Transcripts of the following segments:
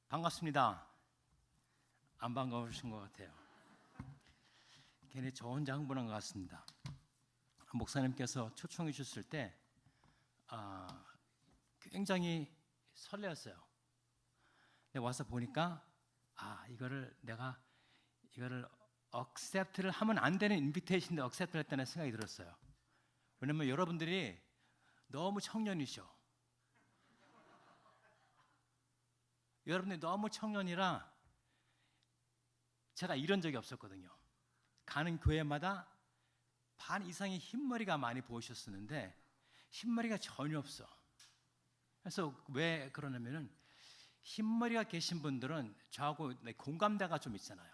반갑습니다. 안 반가우신 것 같아요. 괜히 저 혼자 흥분한 것 같습니다. 목사님께서 초청해 주셨을 때 굉장히 설레었어요. 근데 와서 보니까 내가 이거를 accept를 하면 안 되는 인비테이션인데 accept를 했다는 생각이 들었어요. 왜냐면 여러분들이 너무 청년이셔. 여러분들이 너무 청년이라 제가 이런 적이 없었거든요. 가는 교회마다 반 이상의 흰머리가 많이 보이셨었는데 흰머리가 전혀 없어. 그래서 왜 그러냐면은 흰머리가 계신 분들은 저하고 공감대가 좀 있잖아요.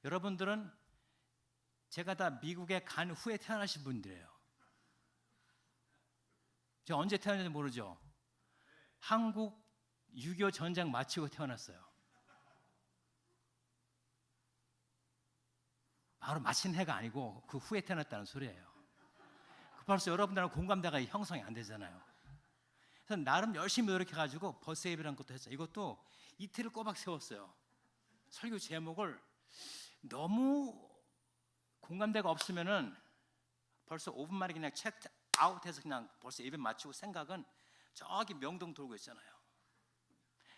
여러분들은 제가 다 미국에 간 후에 태어나신 분들이에요. 제가 언제 태어났는지 모르죠. 한국 6.25 전쟁 마치고 태어났어요. 바로 마친 해가 아니고 그 후에 태어났다는 소리예요. 벌써 여러분들하고 공감대가 형성이 안 되잖아요. 그래서 나름 열심히 노력해가지고 버스에이브라는 것도 했어요. 이것도 이틀을 꼬박 세웠어요. 설교 제목을 너무 공감대가 없으면은 벌써 5분 만에 그냥 체크 아웃해서 그냥 벌써 예배 마치고 생각은 저기 명동 돌고 있잖아요.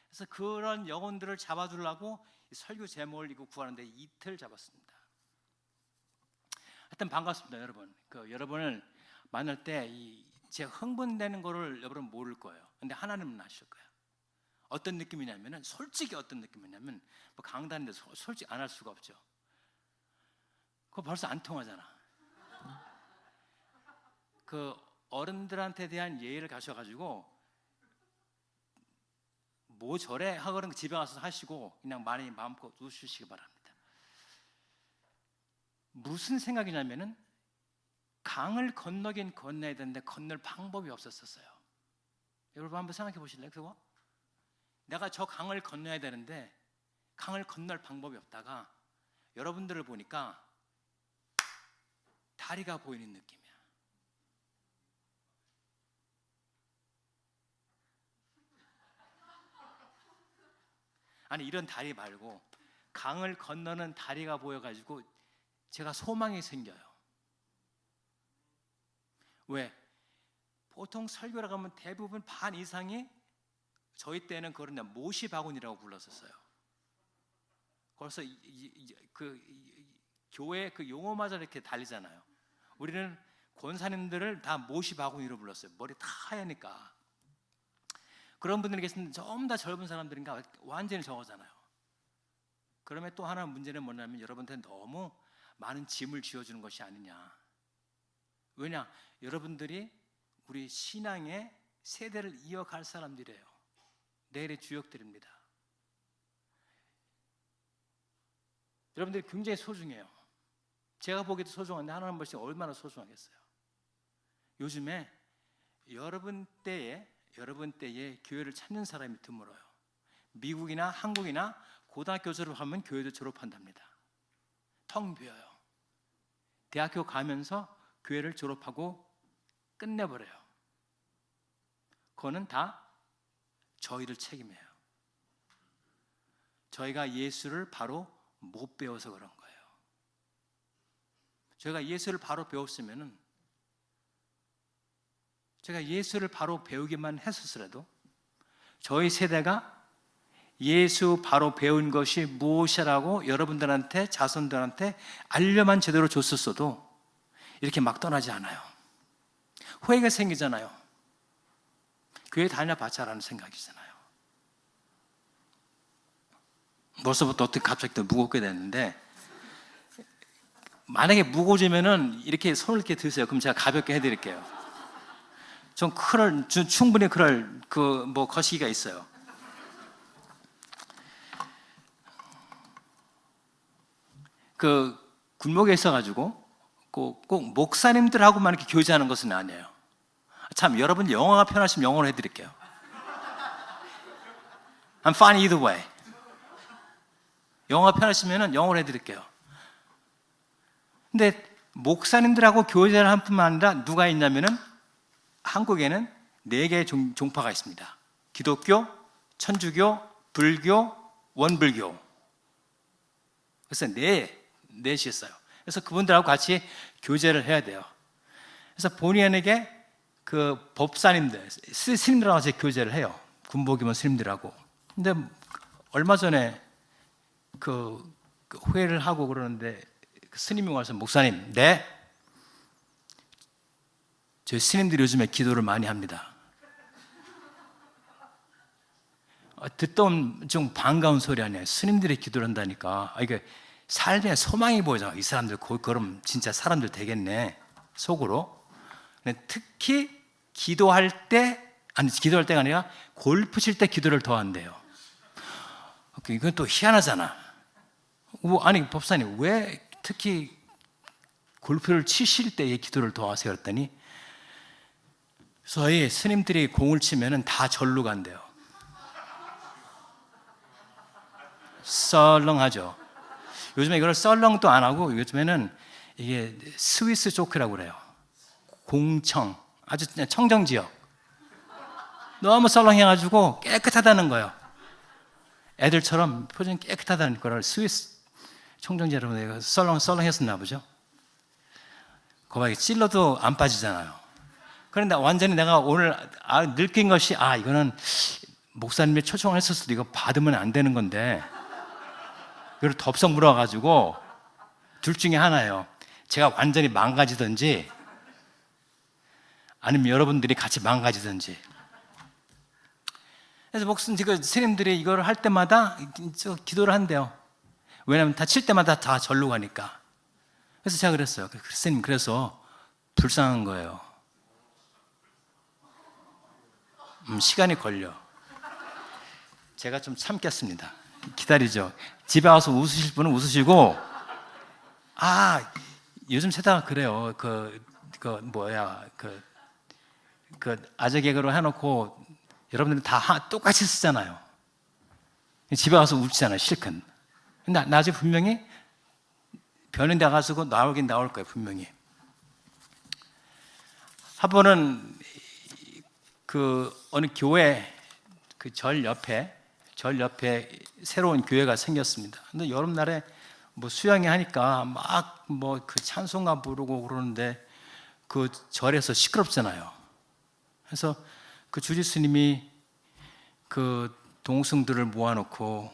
그래서 그런 영혼들을 잡아주려고 설교 제목을 이거 구하는데 이틀 잡았습니다. 하여튼 반갑습니다, 여러분. 여러분을 만날 때 제가 흥분되는 거를 여러분 모를 거예요. 근데 하나님은 아실 거예요. 어떤 느낌이냐면은 솔직히 어떤 느낌이냐면 뭐 강단인데 솔직히 안 할 수가 없죠. 그거 벌써 안 통하잖아. 그 어른들한테 대한 예의를 가셔가지고 뭐 저래 하거나 집에 가서 하시고 그냥 많이 마음껏 웃으시기 바랍니다. 무슨 생각이냐면은 강을 건너긴 건너야 되는데 건널 방법이 없었어요. 여러분 한번 생각해 보실래요? 그거? 내가 저 강을 건너야 되는데 강을 건널 방법이 없다가 여러분들을 보니까 다리가 보이는 느낌이야. 아니 이런 다리 말고 강을 건너는 다리가 보여가지고 제가 소망이 생겨요. 왜? 보통 설교를 가면 대부분 반 이상이 저희 때는 그걸 모시 바구니라고 불렀었어요. 그래서 교회 그 용어마저 이렇게 달리잖아요. 우리는 권사님들을 다 모시 바구니로 불렀어요. 머리 다 하얘니까. 그런 분들이 계시는데 전부 다 젊은 사람들인가 완전히 적어잖아요. 그러면 또 하나 문제는 뭐냐면 여러분한테 너무 많은 짐을 쥐어주는 것이 아니냐. 왜냐? 여러분들이 우리 신앙의 세대를 이어갈 사람들이에요. 내일의 주역들입니다. 여러분들이 굉장히 소중해요. 제가 보기에도 소중한데 하나님 보시기 얼마나 소중하겠어요. 요즘에 여러분 때에 교회를 찾는 사람이 드물어요. 미국이나 한국이나 고등학교 졸업하면 교회도 졸업한답니다. 텅 비어요. 대학교 가면서 교회를 졸업하고 끝내버려요. 그거는 다 저희를 책임해요. 저희가 예수를 바로 못 배워서 그런 거예요. 저희가 예수를 바로 배웠으면은 제가 예수를 바로 배우기만 했었으라도 저희 세대가 예수 바로 배운 것이 무엇이라고 여러분들한테 자손들한테 알려만 제대로 줬었어도 이렇게 막 떠나지 않아요. 후회가 생기잖아요. 교회 다녀봤자라는 생각이잖아요. 벌써부터 어떻게 갑자기 또 무겁게 됐는데 만약에 무거워지면은 이렇게 손을 이렇게 드세요. 그럼 제가 가볍게 해드릴게요. 전 충분히 그럴 거시기가 있어요. 굴목에 있어가지고 꼭 목사님들하고만 이렇게 교제하는 것은 아니에요. 참 여러분 영어가 편하시면 영어로 해드릴게요. I'm fine either way. 영어가 편하시면 영어로 해드릴게요. 근데 목사님들하고 교제를 할 뿐만 아니라 누가 있냐면은 한국에는 4개의 종파가 있습니다. 기독교, 천주교, 불교, 원불교. 그래서 넷이 있어요. 그래서 그분들하고 같이 교제를 해야 돼요. 그래서 본인에게 그 법사님들, 스님들하고 같이 교제를 해요. 군복이면 스님들하고. 근데 얼마 전에 그 회를 하고 그러는데 그 스님이 와서 목사님, 네? 저희 스님들이 요즘에 기도를 많이 합니다. 듣던 좀 반가운 소리 아니에요. 스님들이 기도를 한다니까. 이게 삶에 소망이 보이잖아. 이 사람들 그럼 진짜 사람들 되겠네. 속으로. 특히 기도할 때가 아니라 골프 칠 때 기도를 더 한대요. 이건 또 희한하잖아. 아니 법사님 왜 특히 골프를 치실 때의 기도를 더 하세요? 그랬더니 저희 스님들이 공을 치면은 다 절로 간대요. 썰렁하죠. 요즘에 이걸 썰렁도 안 하고 요즘에는 이게 스위스 조크라고 그래요. 공청, 아주 그냥 청정지역. 너무 썰렁해가지고 깨끗하다는 거예요. 애들처럼 표정이 깨끗하다는 거를 스위스 청정지역으로 내가 썰렁했었나 보죠. 거기 찔러도 안 빠지잖아요. 그런데 완전히 내가 오늘 느낀 것이 이거는 목사님이 초청을 했었어도 이거 받으면 안 되는 건데 이걸 덥석 물어가지고 둘 중에 하나예요. 제가 완전히 망가지든지 아니면 여러분들이 같이 망가지든지. 그래서 목사님, 스님들이 이걸 할 때마다 기도를 한대요. 왜냐하면 다 칠 때마다 다 절로 가니까. 그래서 제가 그랬어요. 스님, 그래서 불쌍한 거예요. 시간이 걸려. 제가 좀 참겠습니다. 기다리죠. 집에 와서 웃으실 분은 웃으시고, 요즘 세대가 그래요. 아재 개그로 해놓고 여러분들 다 똑같이 쓰잖아요. 집에 와서 웃잖아요, 실컷. 근데 나중에 분명히 변인대 가지고 나오긴 나올 거예요, 분명히. 한 번은 어느 교회 절 옆에 새로운 교회가 생겼습니다. 근데 여름날에 수양회 하니까 막 찬송가 부르고 그러는데 그 절에서 시끄럽잖아요. 그래서 그 주지스님이 그 동승들을 모아놓고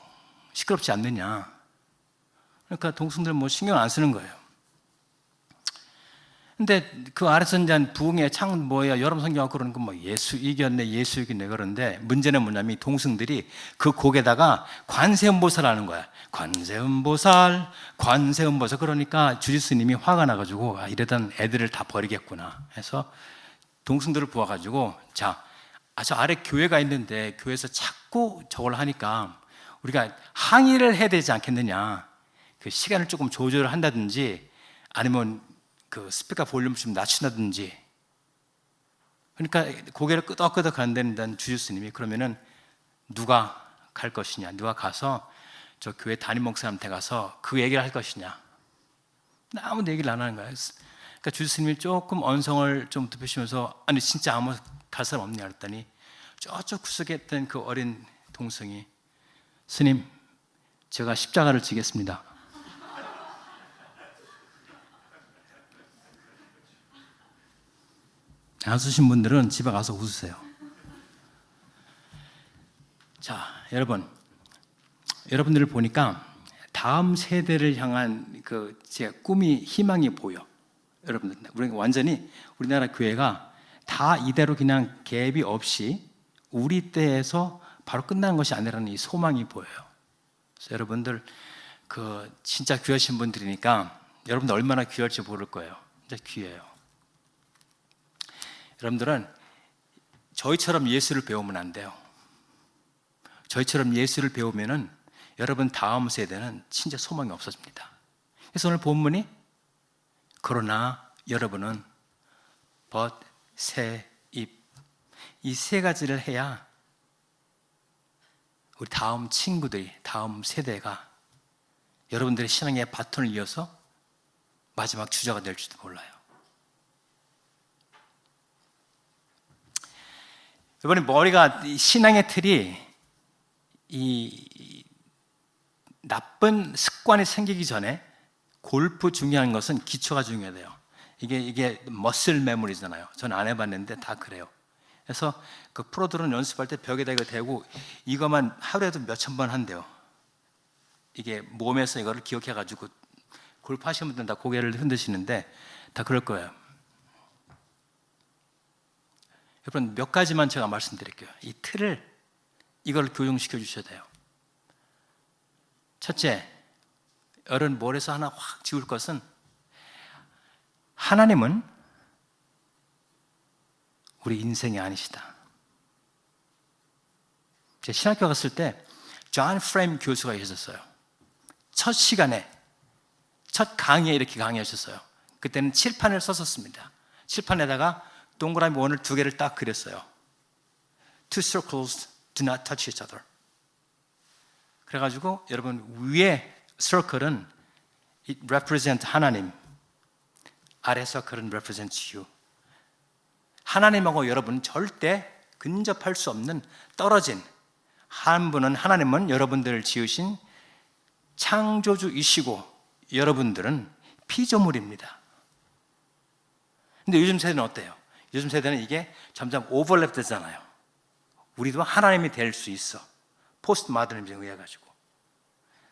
시끄럽지 않느냐. 그러니까 동승들 신경 안 쓰는 거예요. 근데 그 아래서 이제 부흥의 여러분 성경하고 그러는 거 예수 이겼네 그러는데 문제는 뭐냐면 동승들이 그 곡에다가 관세음보살 하는 거야. 관세음보살 그러니까 주지스님이 화가 나가지고 이러던 애들을 다 버리겠구나 해서 동승들을 부어가지고 저 아래 교회가 있는데 교회에서 자꾸 저걸 하니까 우리가 항의를 해야 되지 않겠느냐. 그 시간을 조금 조절을 한다든지 아니면 그 스피커 볼륨을 좀 낮춘다든지. 그러니까 고개를 끄덕끄덕 한다는 주지스님이 그러면은 누가 갈 것이냐, 누가 가서 저 교회 담임 목사한테 가서 그 얘기를 할 것이냐. 아무 얘기를 안 하는 거예요. 그러니까 주지스님이 조금 언성을 좀 높이시면서 아니 진짜 아무 갈 사람 없냐 그랬더니 저쪽 구석에 있던 그 어린 동생이 스님 제가 십자가를 지겠습니다. 안 쓰신 분들은 집에 가서 웃으세요. 자, 여러분들을 보니까 다음 세대를 향한 제 꿈이 희망이 보여. 여러분들, 우리나라 교회가 다 이대로 그냥 갭이 없이 우리 때에서 바로 끝나는 것이 아니라는 이 소망이 보여요. 그래서 여러분들 진짜 귀하신 분들이니까 여러분들 얼마나 귀할지 모를 거예요. 진짜 귀해요. 여러분들은 저희처럼 예수를 배우면 안 돼요. 저희처럼 예수를 배우면은 여러분 다음 세대는 진짜 소망이 없어집니다. 그래서 오늘 본문이 그러나 여러분은 벗, 새, 입 이 세 가지를 해야 우리 다음 친구들이 다음 세대가 여러분들의 신앙의 바톤을 이어서 마지막 주자가 될지도 몰라요. 이번에 머리가 신앙의 틀이 이 나쁜 습관이 생기기 전에 골프 중요한 것은 기초가 중요해요. 이게 머슬 메모리잖아요. 저는 안 해봤는데 다 그래요. 그래서 그 프로들은 연습할 때 벽에다 이거 대고 이것만 하루에도 몇천 번 한대요. 이게 몸에서 이거를 기억해가지고 골프 하시는 분들은 다 고개를 흔드시는데 다 그럴 거예요. 여러분 몇 가지만 제가 말씀드릴게요. 이 틀을 이걸 교정시켜 주셔야 돼요. 첫째, 여러분 머리에서 하나 확 지울 것은 하나님은 우리 인생이 아니시다. 제가 신학교 갔을 때 존 프레임 교수가 계셨어요. 첫 시간에 첫 강의에 이렇게 강의하셨어요. 그때는 칠판을 썼었습니다. 칠판에다가 동그라미 원을 2개를 딱 그렸어요. Two circles do not touch each other. 그래가지고 여러분 위에 circle은 it represent 하나님, 아래 circle은 represents you. 하나님하고 여러분은 절대 근접할 수 없는 떨어진 한 분은 하나님은 여러분들을 지으신 창조주이시고 여러분들은 피조물입니다. 근데 요즘 세대는 어때요? 요즘 세대는 이게 점점 오버랩 되잖아요. 우리도 하나님이 될 수 있어. 포스트 마더니즘에 의해 가지고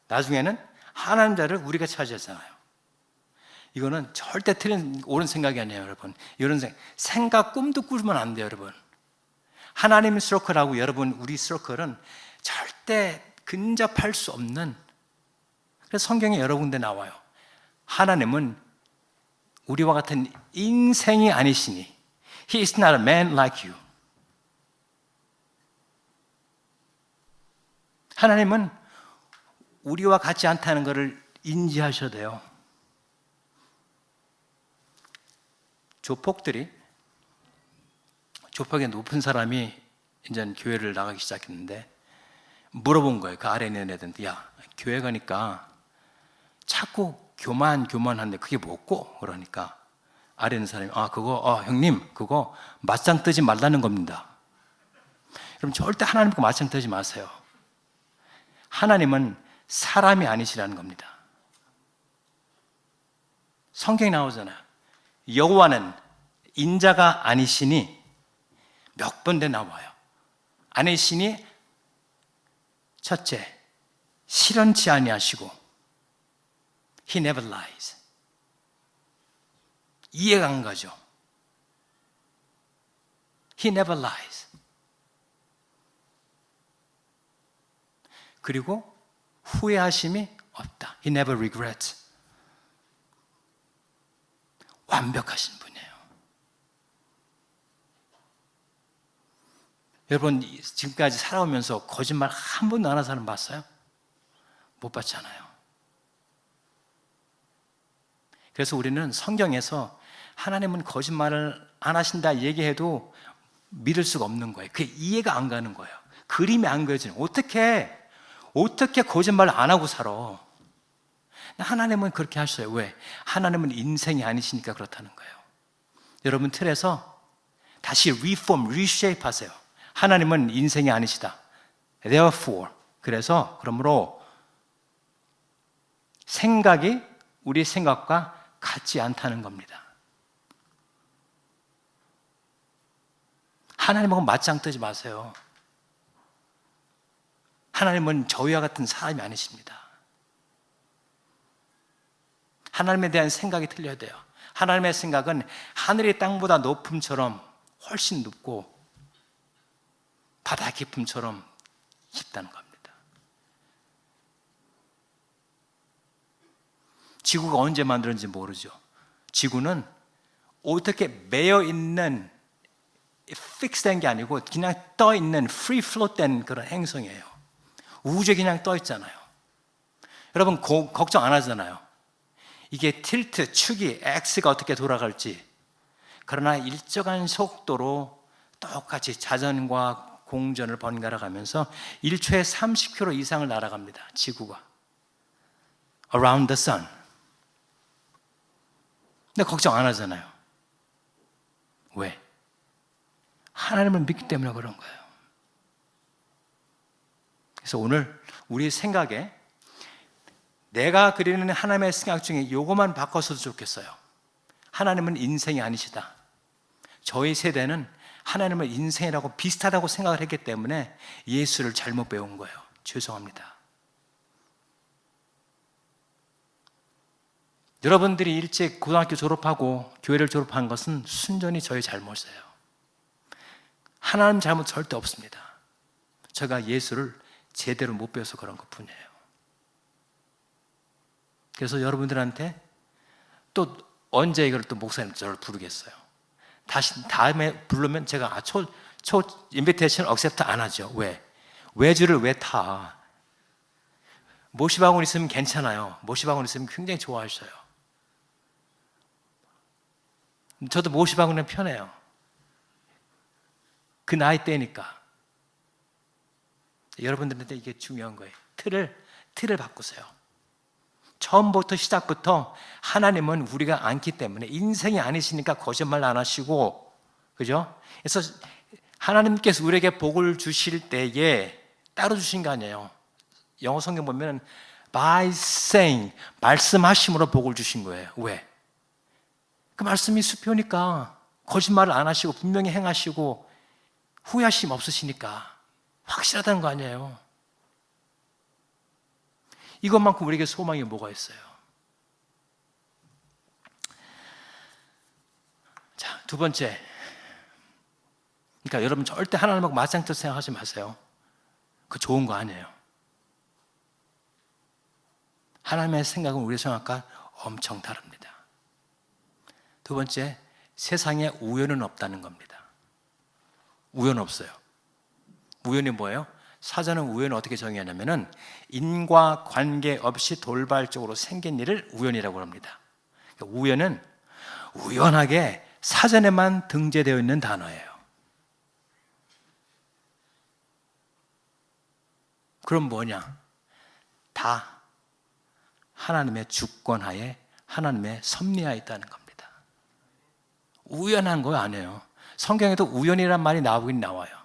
나중에는 하나님 자리를 우리가 차지하잖아요. 이거는 절대 틀린 옳은 생각이 아니에요, 여러분. 이런 생각 꿈도 꾸면 안 돼요, 여러분. 하나님 서클하고 여러분 우리 서클은 절대 근접할 수 없는, 그래서 성경에 여러 군데 나와요. 하나님은 우리와 같은 인생이 아니시니 He is not a man like you. 하나님은 우리와 같지 않다는 것을 인지하셔야 돼요. 조폭이 높은 사람이 이제 교회를 나가기 시작했는데 물어본 거예요. 그 아래에 있는 애들한테, 야, 교회 가니까 자꾸 교만한데 그게 뭐고? 그러니까 아래 있는 사람이, 형님, 그거 맞짱 뜨지 말라는 겁니다. 여러분 절대 하나님과 맞짱 뜨지 마세요. 하나님은 사람이 아니시라는 겁니다. 성경에 나오잖아요. 여호와는 인자가 아니시니, 몇 번째 나와요. 아니시니, 첫째, 실현치 아니하시고 He never lies. 이해가 안 가죠. He never lies. 그리고 후회하심이 없다. He never regrets. 완벽하신 분이에요. 여러분 지금까지 살아오면서 거짓말 한 번도 안 한 사람 봤어요? 못 봤잖아요. 그래서 우리는 성경에서 하나님은 거짓말을 안 하신다 얘기해도 믿을 수가 없는 거예요. 그게 이해가 안 가는 거예요. 그림이 안 그려지는. 어떻게 거짓말을 안 하고 살아? 하나님은 그렇게 하셔요. 왜? 하나님은 인생이 아니시니까 그렇다는 거예요. 여러분 틀에서 다시 reform, reshape 하세요. 하나님은 인생이 아니시다. Therefore, 그러므로 생각이 우리 생각과 같지 않다는 겁니다. 하나님하고 맞짱 뜨지 마세요. 하나님은 저희와 같은 사람이 아니십니다. 하나님에 대한 생각이 틀려야 돼요. 하나님의 생각은 하늘이 땅보다 높음처럼 훨씬 높고 바다 깊음처럼 깊다는 겁니다. 지구가 언제 만들었는지 모르죠. 지구는 어떻게 매여 있는 픽스된 게 아니고 그냥 떠 있는 free float 된 그런 행성이에요. 우주에 그냥 떠 있잖아요. 여러분 걱정 안 하잖아요. 이게 틸트, 축이 X가 어떻게 돌아갈지. 그러나 일정한 속도로 똑같이 자전과 공전을 번갈아 가면서 1초에 30km 이상을 날아갑니다. 지구가 around the sun. 근데 걱정 안 하잖아요. 왜? 하나님을 믿기 때문에 그런 거예요. 그래서 오늘 우리 생각에 내가 그리는 하나님의 생각 중에 이것만 바꿔서도 좋겠어요. 하나님은 인생이 아니시다. 저희 세대는 하나님을 인생이라고 비슷하다고 생각을 했기 때문에 예수를 잘못 배운 거예요. 죄송합니다. 여러분들이 일찍 고등학교 졸업하고 교회를 졸업한 것은 순전히 저의 잘못이에요. 하나님 잘못 절대 없습니다. 제가 예수를 제대로 못 배워서 그런 것뿐이에요. 그래서 여러분들한테 또 언제 이걸 또 목사님 저를 부르겠어요. 다시 다음에 부르면 제가 인비테이션 억셉트 안 하죠. 왜? 외주를 왜 타? 모시방울 있으면 괜찮아요. 모시방울 있으면 굉장히 좋아하셔요. 저도 모시방울은 편해요. 그 나이 때니까. 여러분들한테 이게 중요한 거예요. 틀을 바꾸세요. 처음부터 시작부터 하나님은 우리가 않기 때문에 인생이 아니시니까 거짓말 안 하시고, 그죠? 그래서 하나님께서 우리에게 복을 주실 때에 따로 주신 거 아니에요. 영어 성경 보면 by saying, 말씀하심으로 복을 주신 거예요. 왜? 그 말씀이 수표니까 거짓말을 안 하시고 분명히 행하시고 후회하심 없으시니까 확실하다는 거 아니에요. 이것만큼 우리에게 소망이 뭐가 있어요? 자, 두 번째. 그러니까 여러분 절대 하나님하고 맞상뜻 생각하지 마세요. 그 좋은 거 아니에요. 하나님의 생각은 우리 생각과 엄청 다릅니다. 두 번째, 세상에 우연은 없다는 겁니다. 우연 없어요. 우연이 뭐예요? 사전은 우연을 어떻게 정의하냐면은 인과관계 없이 돌발적으로 생긴 일을 우연이라고 합니다. 우연은 우연하게 사전에만 등재되어 있는 단어예요. 그럼 뭐냐? 다 하나님의 주권하에 하나님의 섭리하에 있다는 겁니다. 우연한 거 아니에요. 성경에도 우연이란 말이 나오긴 나와요.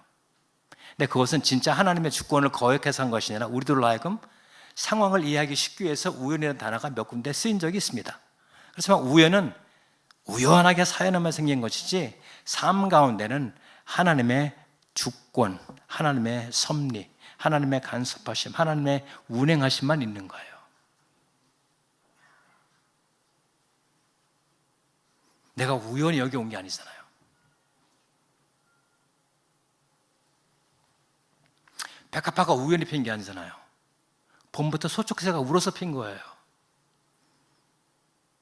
근데 그것은 진짜 하나님의 주권을 거역해서 한 것이 아니라 우리들로 하여금 상황을 이해하기 쉽기 위해서 우연이라는 단어가 몇 군데 쓰인 적이 있습니다. 그렇지만 우연은 우연하게 사연하면 생긴 것이지 삶 가운데는 하나님의 주권, 하나님의 섭리, 하나님의 간섭하심, 하나님의 운행하심만 있는 거예요. 내가 우연히 여기 온 게 아니잖아요. 백합화가 우연히 핀 게 아니잖아요. 봄부터 소쩍새가 울어서 핀 거예요.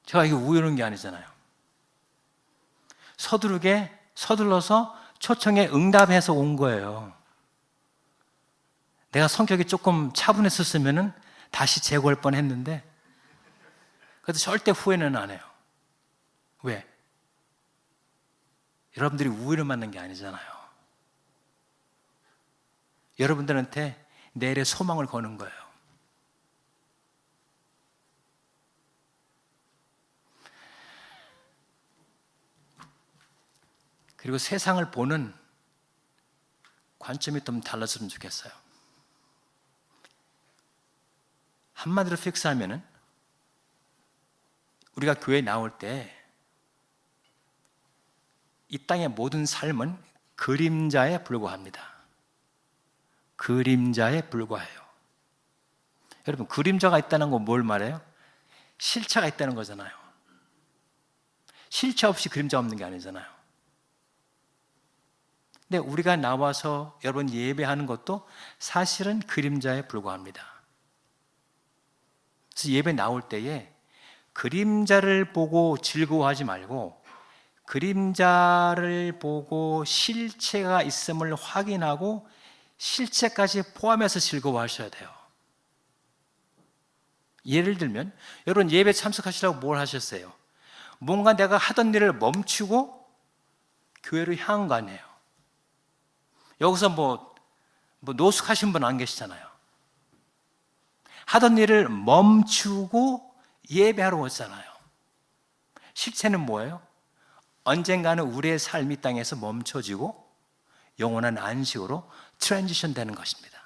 제가 이게 우연한 게 아니잖아요. 서둘러서 초청에 응답해서 온 거예요. 내가 성격이 조금 차분했었으면 다시 재고할 뻔했는데 그래도 절대 후회는 안 해요. 왜? 여러분들이 우연을 만난 게 아니잖아요. 여러분들한테 내일의 소망을 거는 거예요. 그리고 세상을 보는 관점이 좀 달라졌으면 좋겠어요. 한마디로 픽스하면은 우리가 교회에 나올 때 이 땅의 모든 삶은 그림자에 불과합니다. 그림자에 불과해요. 여러분, 그림자가 있다는 건 뭘 말해요? 실체가 있다는 거잖아요. 실체 없이 그림자 없는 게 아니잖아요. 근데 우리가 나와서 여러분 예배하는 것도 사실은 그림자에 불과합니다. 그래서 예배 나올 때에 그림자를 보고 즐거워하지 말고 그림자를 보고 실체가 있음을 확인하고 실체까지 포함해서 즐거워하셔야 돼요. 예를 들면 여러분 예배 참석하시라고 뭘 하셨어요? 뭔가 내가 하던 일을 멈추고 교회로 향한 거 아니에요. 여기서 뭐 노숙하신 분 안 계시잖아요. 하던 일을 멈추고 예배하러 왔잖아요. 실체는 뭐예요? 언젠가는 우리의 삶이 땅에서 멈춰지고 영원한 안식으로 트랜지션 되는 것입니다.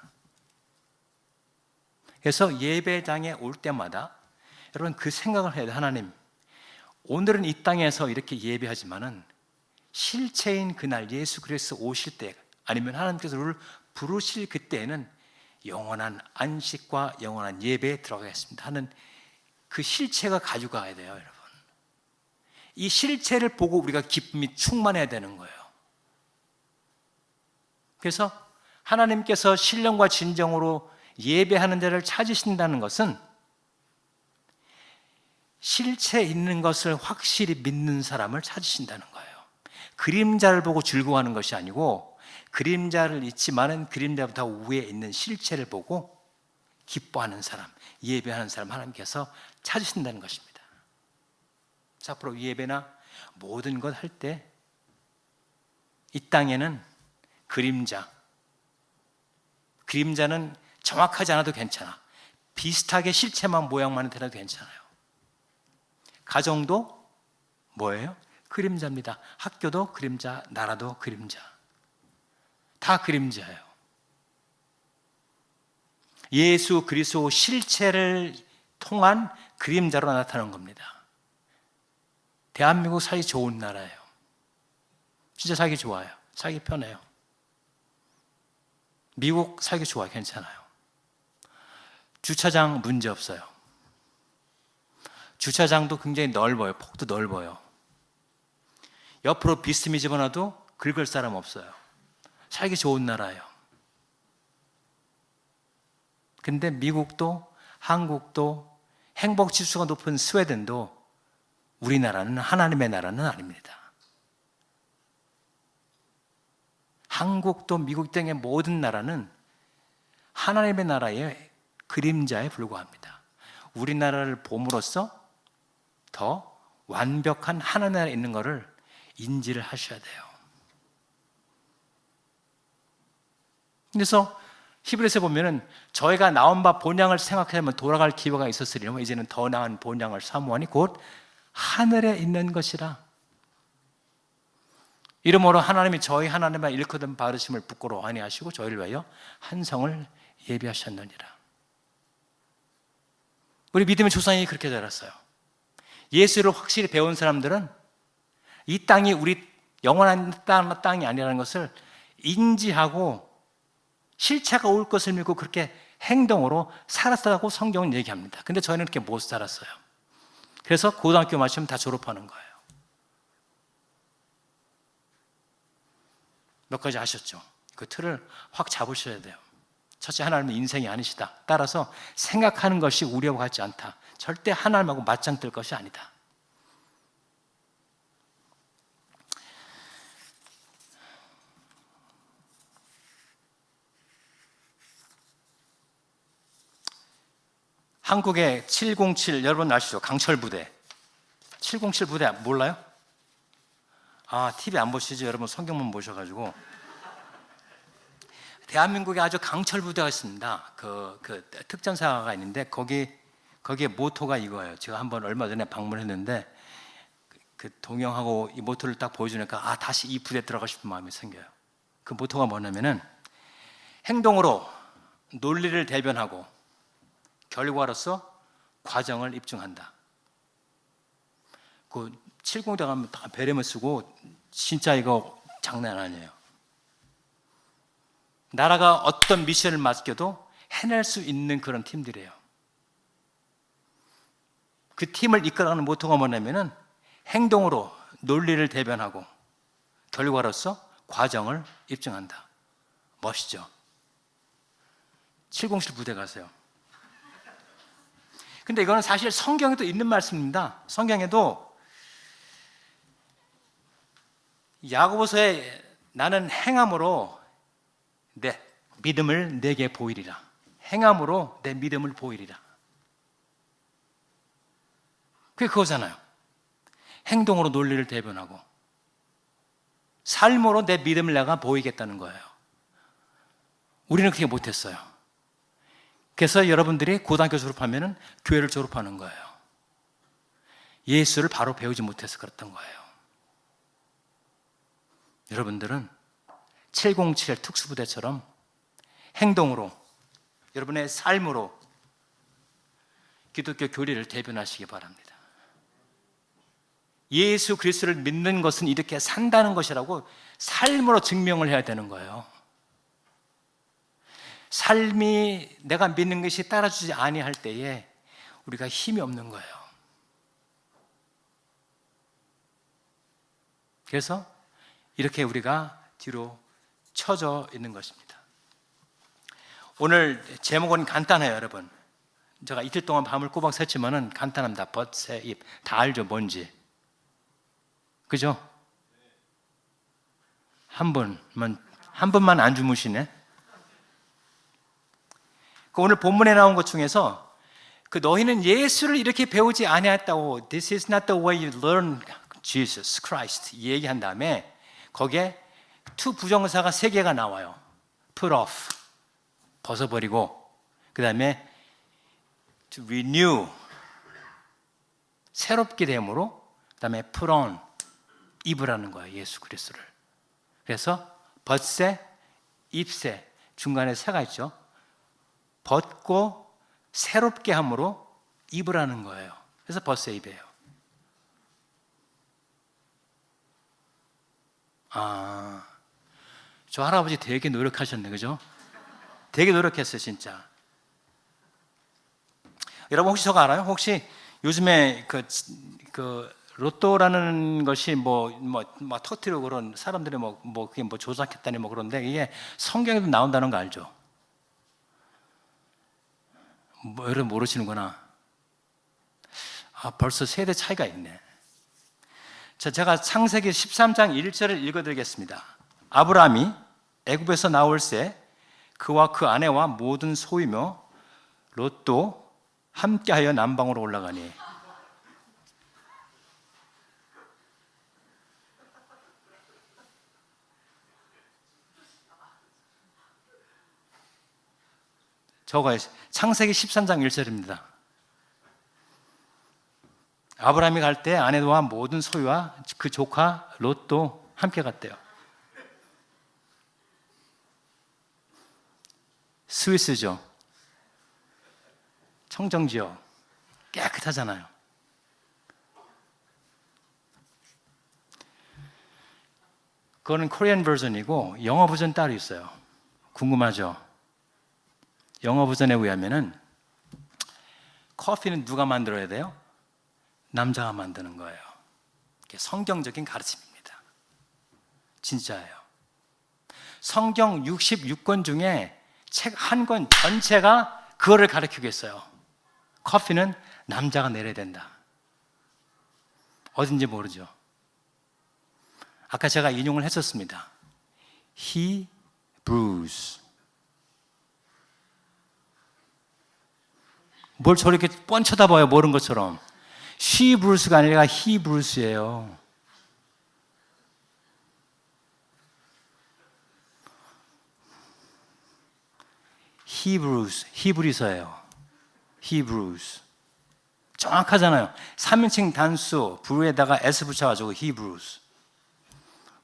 그래서 예배당에 올 때마다 여러분 그 생각을 해야 돼요. 하나님, 오늘은 이 땅에서 이렇게 예배하지만은 실체인 그날 예수 그리스도 오실 때, 아니면 하나님께서 우리를 부르실 그때에는 영원한 안식과 영원한 예배에 들어가겠습니다 하는 그 실체가 가져가야 돼요. 여러분, 이 실체를 보고 우리가 기쁨이 충만해야 되는 거예요. 그래서 하나님께서 신령과 진정으로 예배하는 자를 찾으신다는 것은 실체 있는 것을 확실히 믿는 사람을 찾으신다는 거예요. 그림자를 보고 즐거워하는 것이 아니고, 그림자를 잊지만은 그림자보다 위에 있는 실체를 보고 기뻐하는 사람, 예배하는 사람 하나님께서 찾으신다는 것입니다. 자, 앞으로 예배나 모든 것 할 때 이 땅에는 그림자는 정확하지 않아도 괜찮아. 비슷하게 실체만 모양만 되어도 괜찮아요. 가정도 뭐예요? 그림자입니다. 학교도 그림자, 나라도 그림자. 다 그림자예요. 예수 그리스도 실체를 통한 그림자로 나타나는 겁니다. 대한민국 살기 좋은 나라예요. 진짜 살기 좋아요. 살기 편해요. 미국 살기 좋아요. 괜찮아요. 주차장 문제 없어요. 주차장도 굉장히 넓어요. 폭도 넓어요. 옆으로 비스듬히 집어놔도 긁을 사람 없어요. 살기 좋은 나라예요. 근데 미국도, 한국도, 행복 지수가 높은 스웨덴도 우리나라는 하나님의 나라는 아닙니다. 한국도 미국 등의 모든 나라는 하나님의 나라의 그림자에 불과합니다. 우리나라를 봄으로써 더 완벽한 하나님 나라에 있는 것을 인지를 하셔야 돼요. 그래서 히브리서에 보면은 저희가 나온 바 본향을 생각하면 돌아갈 기회가 있었으리니 이제는 더 나은 본향을 사모하니 곧 하늘에 있는 것이라. 이러므로 하나님이 저희 하나님의 일거든 바르심을 부끄러워 아니하시고 저희를 위하여 한 성을 예비하셨느니라. 우리 믿음의 조상이 그렇게 자랐어요. 예수를 확실히 배운 사람들은 이 땅이 우리 영원한 땅이 아니라는 것을 인지하고 실체가 올 것을 믿고 그렇게 행동으로 살았다고 성경은 얘기합니다. 근데 저희는 그렇게 못 살았어요. 그래서 고등학교 마치면 다 졸업하는 거예요. 몇 가지 아셨죠? 그 틀을 확 잡으셔야 돼요. 첫째, 하나님은 인생이 아니시다. 따라서 생각하는 것이 우리와 같지 않다. 절대 하나님하고 맞짱 뜰 것이 아니다. 한국의 707 여러분 아시죠? 강철 부대. 707 부대 몰라요? 아, TV 안 보시죠? 여러분 성경만 보셔가지고. 대한민국에 아주 강철 부대가 있습니다. 그 특전사가 있는데 거기에 모토가 이거예요. 제가 한번 얼마 전에 방문했는데 그 동영하고 이 모토를 딱 보여주니까 다시 이 부대에 들어가고 싶은 마음이 생겨요. 그 모토가 뭐냐면은 행동으로 논리를 대변하고 결과로서 과정을 입증한다. 그 7공대 가면 다 배려만 쓰고 진짜 이거 장난 아니에요. 나라가 어떤 미션을 맡겨도 해낼 수 있는 그런 팀들이에요. 그 팀을 이끌어가는 모토가 뭐냐면은 행동으로 논리를 대변하고 결과로서 과정을 입증한다. 멋있죠? 707 부대 가세요. 근데 이거는 사실 성경에도 있는 말씀입니다. 성경에도 야고보서에 나는 행함으로 내 믿음을 내게 보이리라. 행함으로 내 믿음을 보이리라. 그게 그거잖아요. 행동으로 논리를 대변하고 삶으로 내 믿음을 내가 보이겠다는 거예요. 우리는 그렇게 못했어요. 그래서 여러분들이 고등학교 졸업하면 교회를 졸업하는 거예요. 예수를 바로 배우지 못해서 그랬던 거예요. 여러분들은 707 특수부대처럼 행동으로, 여러분의 삶으로 기독교 교리를 대변하시기 바랍니다. 예수 그리스도를 믿는 것은 이렇게 산다는 것이라고 삶으로 증명을 해야 되는 거예요. 삶이 내가 믿는 것이 따라주지 아니할 때에 우리가 힘이 없는 거예요. 그래서 이렇게 우리가 뒤로 처져 있는 것입니다. 오늘 제목은 간단해요, 여러분. 제가 이틀 동안 밤을 꼬박 샜지만은 간단합니다. 벗의 입. 다 알죠, 뭔지. 그죠? 한 분만 안 주무시네. 오늘 본문에 나온 것 중에서 너희는 예수를 이렇게 배우지 아니했다고, This is not the way you learn Jesus Christ 얘기한 다음에 거기에 to 부정사가 3개가 나와요. Put off, 벗어버리고, 그 다음에 to renew, 새롭게 됨으로, 그 다음에 put on, 입으라는 거예요, 예수 그리스도를. 그래서 벗세, 입세, 중간에 새가 있죠. 벗고 새롭게 함으로 입으라는 거예요. 그래서 벗세 입이에요. 저 할아버지 되게 노력하셨네, 그죠? 되게 노력했어요, 진짜. 여러분 혹시 저거 알아요? 혹시 요즘에 로또라는 것이 터뜨리고 그런 사람들이 그게 조작했다니 그런데 이게 성경에도 나온다는 거 알죠? 여러분 모르시는구나. 벌써 세대 차이가 있네. 자, 제가 창세기 13장 1절을 읽어드리겠습니다. 아브라함이 애굽에서 나올새 그와 그 아내와 모든 소이며 롯도 함께하여 남방으로 올라가니. 저거 창세기 13장 1절입니다. 아브라함이 갈 때 아내와 모든 소유와 그 조카 롯도 함께 갔대요. 스위스죠. 청정지역. 깨끗하잖아요. 그거는 코리안 버전이고 영어 버전 따로 있어요. 궁금하죠? 영어 버전에 의하면은 커피는 누가 만들어야 돼요? 남자가 만드는 거예요. 성경적인 가르침입니다. 진짜예요. 성경 66권 중에 책 한 권 전체가 그거를 가르치고 있어요. 커피는 남자가 내려야 된다. 어딘지 모르죠. 아까 제가 인용을 했었습니다. He brews. 뭘 저렇게 뻔 쳐다봐요, 모르는 것처럼. She brews가 아니라 He brews예요. Hebrews, 히브리서예요. Hebrews. 정확하잖아요. 3인칭 단수, 브루에다가 S 붙여가지고 Hebrews.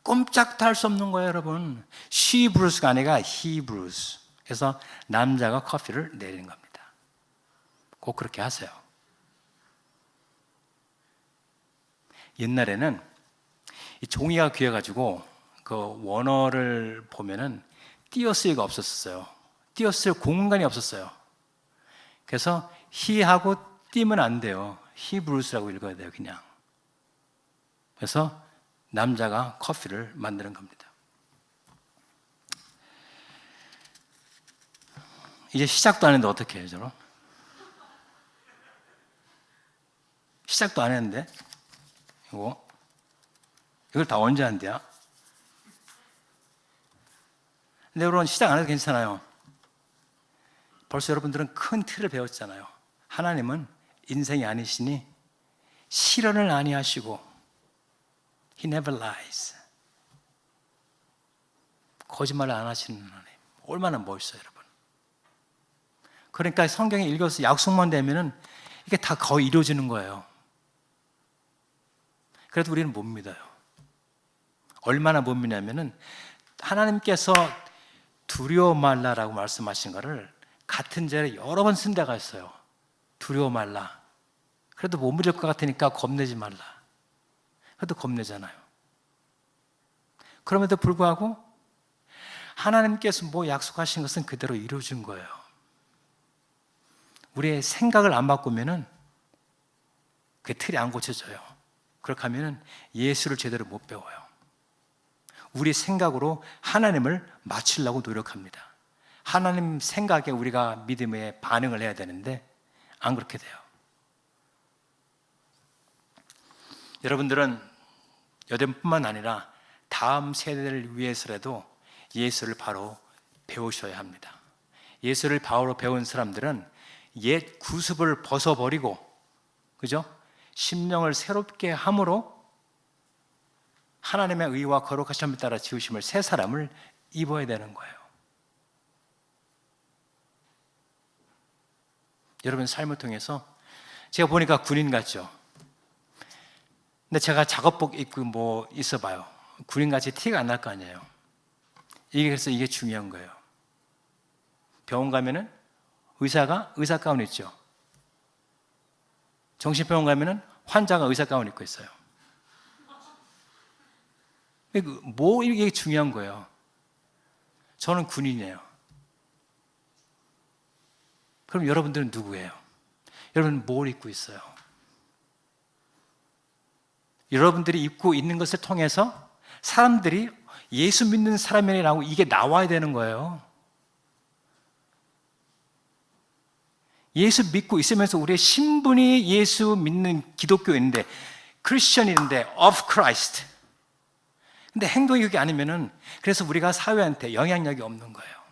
꼼짝도 할 수 없는 거예요, 여러분. She brews가 아니라 He brews. 그래서 남자가 커피를 내리는 겁니다. 꼭 그렇게 하세요. 옛날에는 이 종이가 귀해가지고 그 원어를 보면은 띄어쓰기가 없었어요. 띄어쓸 공간이 없었어요. 그래서 he하고 띄면 안 돼요. he brews라고 읽어야 돼요, 그냥. 그래서 남자가 커피를 만드는 겁니다. 이제 시작도 안 했는데 어떻게 해요, 저는? 시작도 안 했는데 이걸 다 언제 한대요? 근데 여러분 시작 안 해도 괜찮아요. 벌써 여러분들은 큰 틀을 배웠잖아요. 하나님은 인생이 아니시니 실언을 아니하시고 He never lies. 거짓말을 안 하시는 하나님. 얼마나 멋있어요, 여러분. 그러니까 성경에 읽어서 약속만 되면은 이게 다 거의 이루어지는 거예요. 그래도 우리는 못 믿어요. 얼마나 못 믿냐면은 하나님께서 두려워 말라라고 말씀하신 거를 같은 죄를 여러 번 쓴 데가 있어요. 두려워 말라. 그래도 못 믿을 것 같으니까 겁내지 말라. 그래도 겁내잖아요. 그럼에도 불구하고 하나님께서 뭐 약속하신 것은 그대로 이루어진 거예요. 우리의 생각을 안 바꾸면은 그 틀이 안 고쳐져요. 그렇게 하면은 예수를 제대로 못 배워요. 우리 생각으로 하나님을 맞추려고 노력합니다. 하나님 생각에 우리가 믿음에 반응을 해야 되는데 안 그렇게 돼요. 여러분들은 여러분뿐만 아니라 다음 세대를 위해서라도 예수를 바로 배우셔야 합니다. 예수를 바로 배운 사람들은 옛 구습을 벗어버리고, 그죠? 심령을 새롭게 함으로 하나님의 의와 거룩하심을 따라 지으심을 새 사람을 입어야 되는 거예요. 여러분 삶을 통해서 제가 보니까 군인 같죠? 근데 제가 작업복 입고 뭐 있어봐요. 군인같이 티가 안 날 거 아니에요. 그래서 이게 중요한 거예요. 병원 가면은 의사가 의사 가운 있죠. 정신병원 가면은 환자가 의사 가운 입고 있어요. 뭐 이게 중요한 거예요. 저는 군인이에요. 그럼 여러분들은 누구예요? 여러분 뭘 입고 있어요? 여러분들이 입고 있는 것을 통해서 사람들이 예수 믿는 사람이라고 이게 나와야 되는 거예요. 예수 믿고 있으면서 우리의 신분이 예수 믿는 기독교인데, 크리스천인데, of Christ. 근데 행동이 그게 아니면은, 그래서 우리가 사회한테 영향력이 없는 거예요.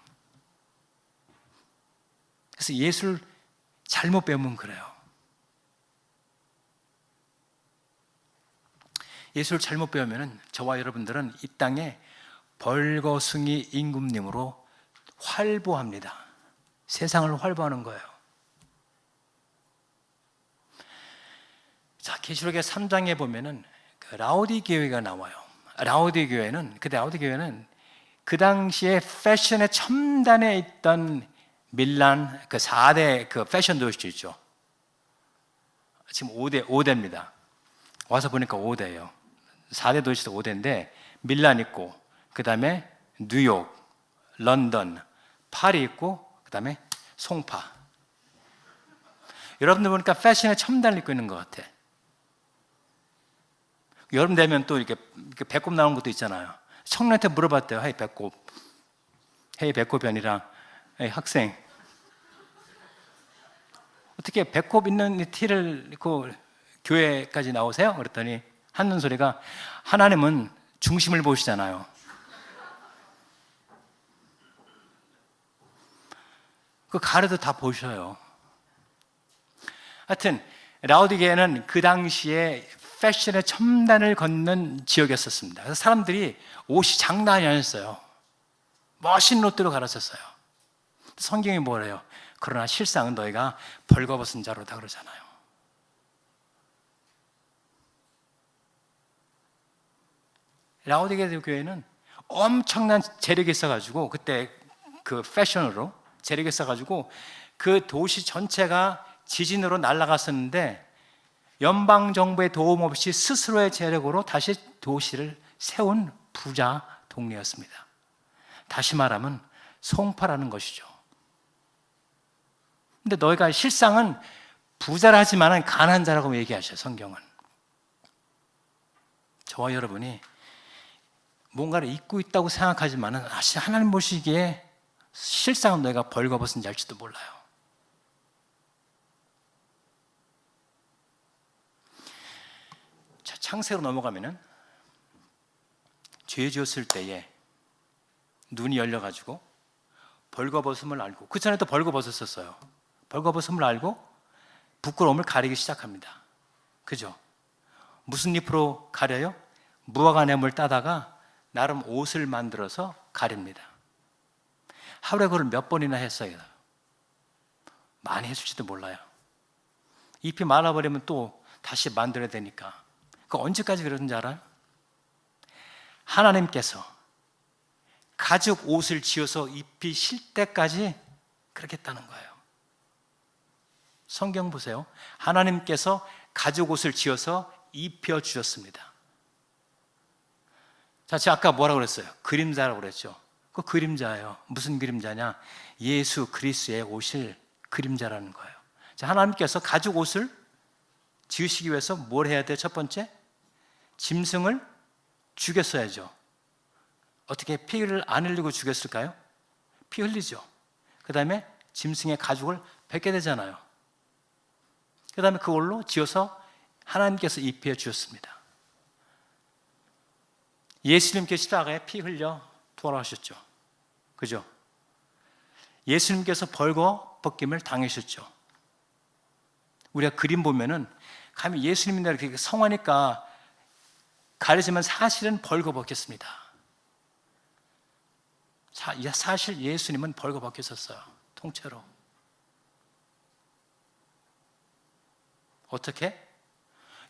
그래서 예수를 잘못 배우면 그래요. 예수를 잘못 배우면은 저와 여러분들은 이 땅에 벌거숭이 임금님으로 활보합니다. 세상을 활보하는 거예요. 자, 계시록의 3장에 보면은 그 라오디 교회가 나와요. 라오디 교회는 그 당시에 패션의 첨단에 있던 밀란 그 4대 그 패션 도시 있죠. 지금 5대입니다. 와서 보니까 5대예요. 4대 도시도 5대인데 밀란 있고, 그 다음에 뉴욕, 런던, 파리 있고, 그 다음에 송파. 여러분들 보니까 패션의 첨단을 입고 있는 것 같아. 여름 되면 또 이렇게 배꼽 나오는 것도 있잖아요. 청년한테 물어봤대요. 헤이 배꼽. 헤이 배꼽이 아니라 헤이 학생. 어떻게 배꼽 있는 티를 입고 교회까지 나오세요? 그랬더니 하는 소리가, 하나님은 중심을 보시잖아요. 그 가르도 다 보셔요. 하여튼 라오디게는 그 당시에 패션의 첨단을 걷는 지역이었습니다. 그래서 사람들이 옷이 장난이 아니었어요. 멋있는 옷들로 갈아썼어요. 성경이 뭐래요? 그러나 실상은 너희가 벌거벗은 자로다 그러잖아요. 라오디게 교회는 엄청난 재력이 있어가지고, 그때 그 패션으로 재력이 있어가지고 그 도시 전체가 지진으로 날아갔었는데, 연방정부의 도움 없이 스스로의 재력으로 다시 도시를 세운 부자 동네였습니다. 다시 말하면 송파라는 것이죠. 근데 너희가 실상은 부자라지만 가난한 자라고 얘기하셔요, 성경은. 저와 여러분이 뭔가를 잊고 있다고 생각하지만 하나님 보시기에 실상은 너희가 벌거벗은 자일지도 몰라요. 자, 창세로 넘어가면은 죄 지었을 때에 눈이 열려가지고 벌거벗음을 알고, 그 전에도 벌거벗었었어요. 벌거벗음을 알고 부끄러움을 가리기 시작합니다. 그죠? 무슨 잎으로 가려요? 무화과나무를 따다가 나름 옷을 만들어서 가립니다. 하루에 그걸 몇 번이나 했어요. 많이 했을지도 몰라요. 잎이 말라버리면 또 다시 만들어야 되니까. 그 언제까지 그러는지 알아요? 하나님께서 가죽 옷을 지어서 입히실 때까지 그렇게 했다는 거예요. 성경 보세요. 하나님께서 가죽 옷을 지어서 입혀 주셨습니다. 자, 제가 아까 뭐라고 그랬어요? 그림자라고 그랬죠. 그 그림자예요. 무슨 그림자냐? 예수 그리스도의 옷을 그림자라는 거예요. 자, 하나님께서 가죽 옷을 지으시기 위해서 뭘 해야 돼요? 첫 번째, 짐승을 죽였어야죠. 어떻게 피를 안 흘리고 죽였을까요? 피 흘리죠. 그 다음에 짐승의 가죽을 벗게 되잖아요. 그 다음에 그걸로 지어서 하나님께서 입혀 주셨습니다. 예수님께 십자가에 피 흘려 돌아가셨죠. 그죠? 예수님께서 벌거 벗김을 당하셨죠. 우리가 그림 보면은 감히 예수님이 이렇게 성화니까 가리지만 사실은 벌거 벗겼습니다. 사실 예수님은 벌거 벗겼었어요. 통째로. 어떻게?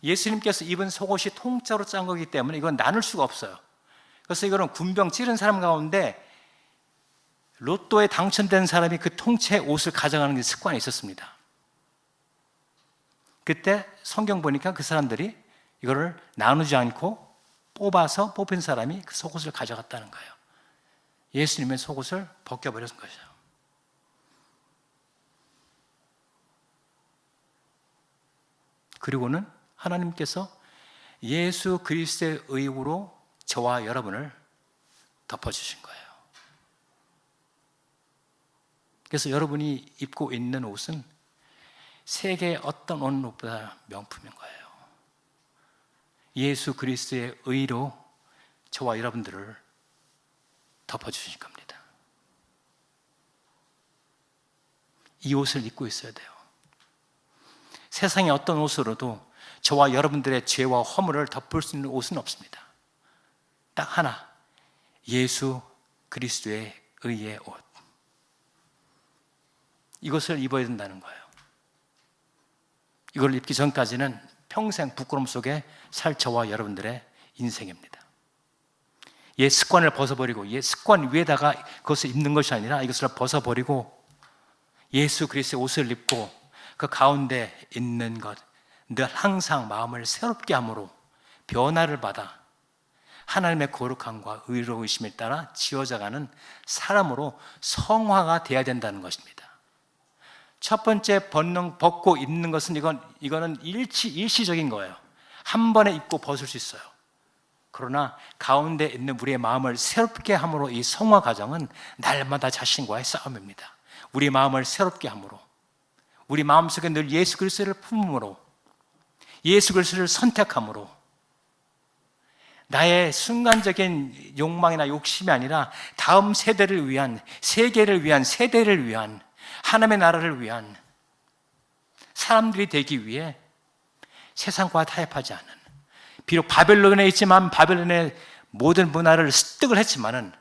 예수님께서 입은 속옷이 통째로 짠 거기 때문에 이건 나눌 수가 없어요. 그래서 이거는 군병 찌른 사람 가운데 로또에 당첨된 사람이 그 통째 옷을 가져가는 게 습관이 있었습니다. 그때 성경 보니까 그 사람들이 이거를 나누지 않고 뽑아서 뽑힌 사람이 그 속옷을 가져갔다는 거예요. 예수님의 속옷을 벗겨버렸던 것이죠. 그리고는 하나님께서 예수 그리스도의 의로 저와 여러분을 덮어주신 거예요. 그래서 여러분이 입고 있는 옷은 세계의 어떤 어느 옷보다 명품인 거예요. 예수 그리스도의 의로 저와 여러분들을 덮어주실 겁니다. 이 옷을 입고 있어야 돼요. 세상의 어떤 옷으로도 저와 여러분들의 죄와 허물을 덮을 수 있는 옷은 없습니다. 딱 하나, 예수 그리스도의 의의 옷. 이것을 입어야 된다는 거예요. 이걸 입기 전까지는 평생 부끄러움 속에 살 저와 여러분들의 인생입니다. 옛 습관을 벗어버리고 옛 습관 위에다가 그것을 입는 것이 아니라 이것을 벗어버리고 예수 그리스도의 옷을 입고 그 가운데 있는 것, 늘 항상 마음을 새롭게 함으로 변화를 받아 하나님의 거룩함과 의로우심에 따라 지어져가는 사람으로 성화가 되어야 된다는 것입니다. 첫 번째 벗고 입는 것은 이거는 일시적인 거예요. 한 번에 입고 벗을 수 있어요. 그러나 가운데 있는 우리의 마음을 새롭게 함으로 이 성화 과정은 날마다 자신과의 싸움입니다. 우리 마음을 새롭게 함으로, 우리 마음속에 늘 예수 그리스도를 품음으로, 예수 그리스도를 선택함으로, 나의 순간적인 욕망이나 욕심이 아니라 다음 세대를 위한, 세계를 위한, 세대를 위한, 하나님의 나라를 위한 사람들이 되기 위해 세상과 타협하지 않은, 비록 바벨론에 있지만 바벨론의 모든 문화를 습득을 했지만은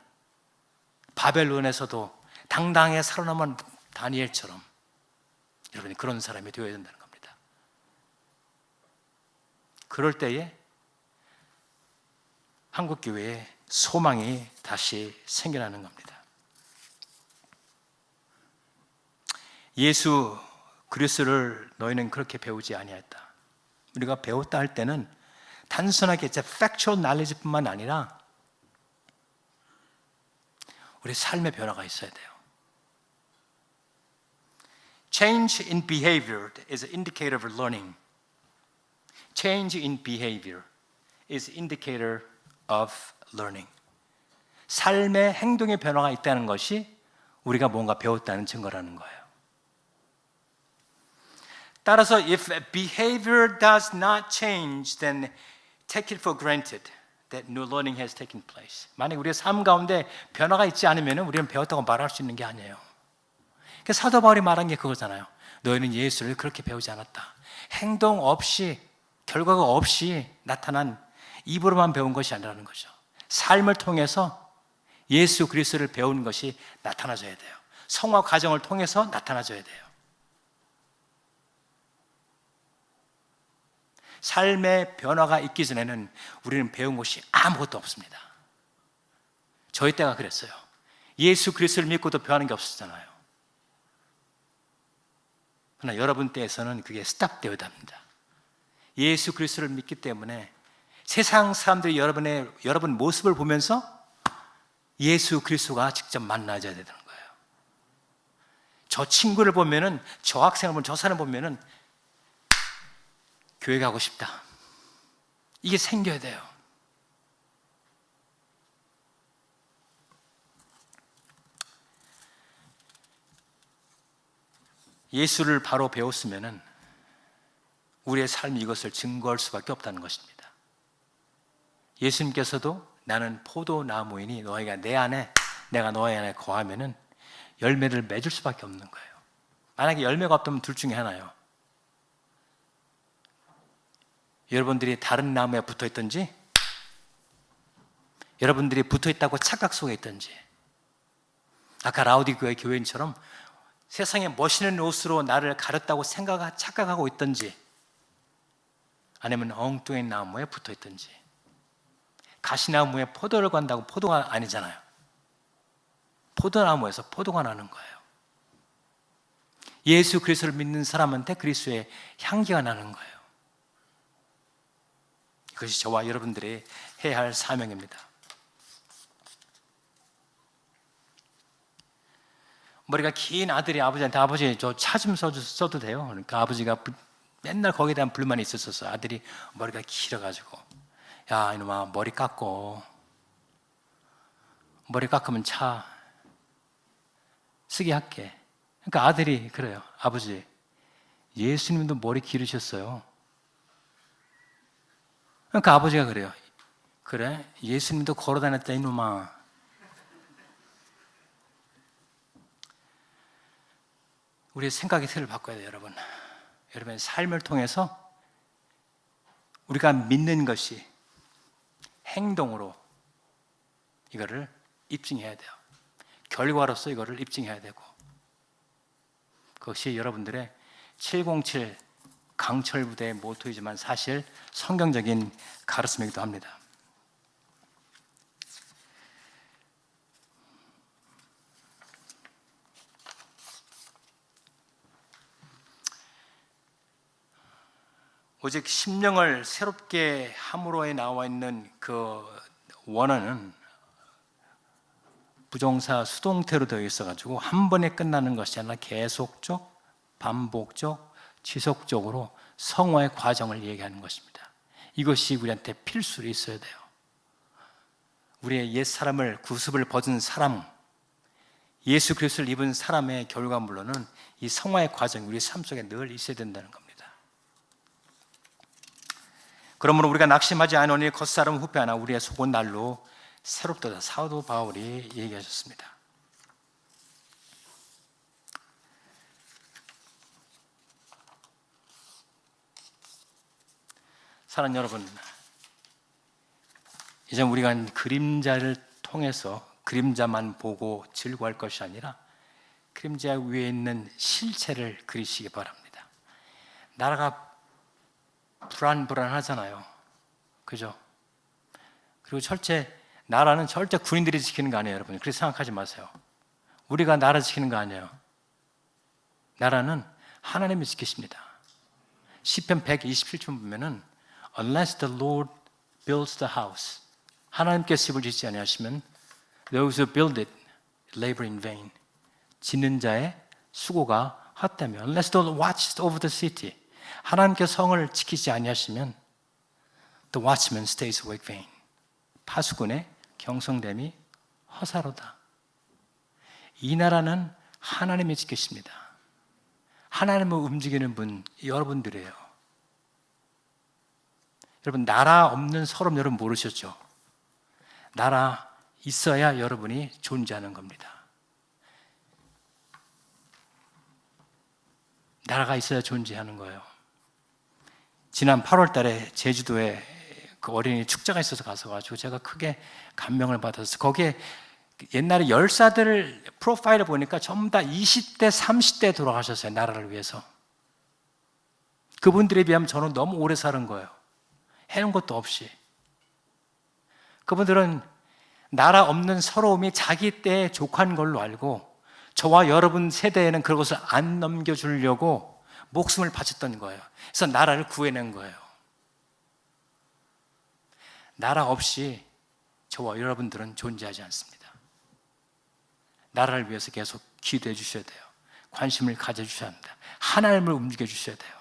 바벨론에서도 당당하게 살아남은 다니엘처럼 여러분이 그런 사람이 되어야 된다는 겁니다. 그럴 때에 한국교회에 소망이 다시 생겨나는 겁니다. 예수 그리스도를 너희는 그렇게 배우지 아니하였다. 우리가 배웠다 할 때는 단순하게 factual knowledge뿐만 아니라 우리 삶의 변화가 있어야 돼요. Change in behavior is an indicator of learning. Change in behavior is an indicator of learning. 삶의 행동의 변화가 있다는 것이 우리가 뭔가 배웠다는 증거라는 거예요. 따라서 if behavior does not change, then take it for granted that new learning has taken place. 만약 우리의 삶 가운데 변화가 있지 않으면 우리는 배웠다고 말할 수 있는 게 아니에요. 그러니까 사도 바울이 말한 게 그거잖아요. 너희는 예수를 그렇게 배우지 않았다. 행동 없이, 결과가 없이 나타난 입으로만 배운 것이 아니라는 거죠. 삶을 통해서 예수 그리스도를 배우는 것이 나타나줘야 돼요. 성화 과정을 통해서 나타나줘야 돼요. 삶의 변화가 있기 전에는 우리는 배운 것이 아무것도 없습니다. 저희 때가 그랬어요. 예수 그리스도를 믿고도 변하는 게 없었잖아요. 그러나 여러분 때에서는 그게 스탑되어야 합니다. 예수 그리스도를 믿기 때문에 세상 사람들이 여러분 모습을 보면서 예수 그리스도가 직접 만나야 되는 거예요. 저 친구를 보면은, 저 학생을 보면, 저 사람 보면은 교회 가고 싶다. 이게 생겨야 돼요. 예수를 바로 배웠으면은 우리의 삶이 이것을 증거할 수밖에 없다는 것입니다. 예수님께서도 나는 포도나무이니 너희가 내 안에, 내가 너희 안에 거하면은 열매를 맺을 수밖에 없는 거예요. 만약에 열매가 없다면 둘 중에 하나예요. 여러분들이 다른 나무에 붙어 있든지, 여러분들이 붙어 있다고 착각 속에 있든지, 아까 라우디교회 교인처럼 세상에 멋있는 옷으로 나를 가렸다고 착각하고 있든지, 아니면 엉뚱한 나무에 붙어 있든지. 가시나무에 포도를 간다고 포도가 아니잖아요. 포도나무에서 포도가 나는 거예요. 예수 그리스도를 믿는 사람한테 그리스도의 향기가 나는 거예요. 이것이 저와 여러분들이 해야 할 사명입니다. 머리가 긴 아들이 아버지한테 아버지 저 차 좀 써도 돼요? 그러니까 아버지가 맨날 거기에 대한 불만이 있었어요. 아들이 머리가 길어가지고, 야 이놈아 머리 깎으면 차 쓰게 할게. 그러니까 아들이 그래요. 아버지 예수님도 머리 기르셨어요. 그러니까 아버지가 그래요. 그래? 예수님도 걸어다녔다 이놈아. 우리의 생각의 틀을 바꿔야 돼요. 여러분의 삶을 통해서 우리가 믿는 것이 행동으로 이거를 입증해야 돼요. 결과로서 이거를 입증해야 되고, 그것이 여러분들의 707 강철부대의 모토이지만 사실 성경적인 가르침이기도 합니다. 오직 심령을 새롭게 함으로에 나와 있는 그 원어는 부정사 수동태로 되어 있어가지고 한 번에 끝나는 것이 아니라 계속적, 반복적, 지속적으로 성화의 과정을 얘기하는 것입니다. 이것이 우리한테 필수로 있어야 돼요. 우리의 옛사람을, 구습을 벗은 사람, 예수 그리스도를 입은 사람의 결과물로는 이 성화의 과정이 우리 삶 속에 늘 있어야 된다는 겁니다. 그러므로 우리가 낙심하지 않으니 겉사람 후패하나 우리의 속은 날로 새롭도다. 사도 바울이 얘기하셨습니다. 사랑하는 여러분, 이제 우리가 그림자를 통해서 그림자만 보고 즐거워할 것이 아니라 그림자 위에 있는 실체를 그리시기 바랍니다. 나라가 불안하잖아요. 그죠? 그리고 나라는 절대 군인들이 지키는 거 아니에요, 여러분. 그렇게 생각하지 마세요. 우리가 나라 지키는 거 아니에요. 나라는 하나님이 지키십니다. 시편 127편 보면은 Unless the Lord builds the house, 하나님께서 집을 짓지 아니하시면 those who build it labor in vain. 짓는 자의 수고가 헛되며 Unless the Lord watches over the city, 하나님께서 성을 지키지 아니하시면 the watchman stays awake vain. 파수꾼의 경성됨이 허사로다. 이 나라는 하나님이 지키십니다. 하나님을 움직이는 분 여러분들이에요. 여러분, 나라 없는 서름 여러분 모르셨죠? 나라 있어야 여러분이 존재하는 겁니다. 나라가 있어야 존재하는 거예요. 지난 8월 달에 제주도에 그 어린이 축제가 있어서 가서가지고 제가 크게 감명을 받았어요. 거기에 옛날에 열사들 프로파일을 보니까 전부 다 20대, 30대 돌아가셨어요. 나라를 위해서. 그분들에 비하면 저는 너무 오래 사는 거예요. 해놓은 것도 없이. 그분들은 나라 없는 서러움이 자기 때에 족한 걸로 알고 저와 여러분 세대에는 그것을 안 넘겨주려고 목숨을 바쳤던 거예요. 그래서 나라를 구해낸 거예요. 나라 없이 저와 여러분들은 존재하지 않습니다. 나라를 위해서 계속 기도해 주셔야 돼요. 관심을 가져주셔야 합니다. 하나님을 움직여 주셔야 돼요.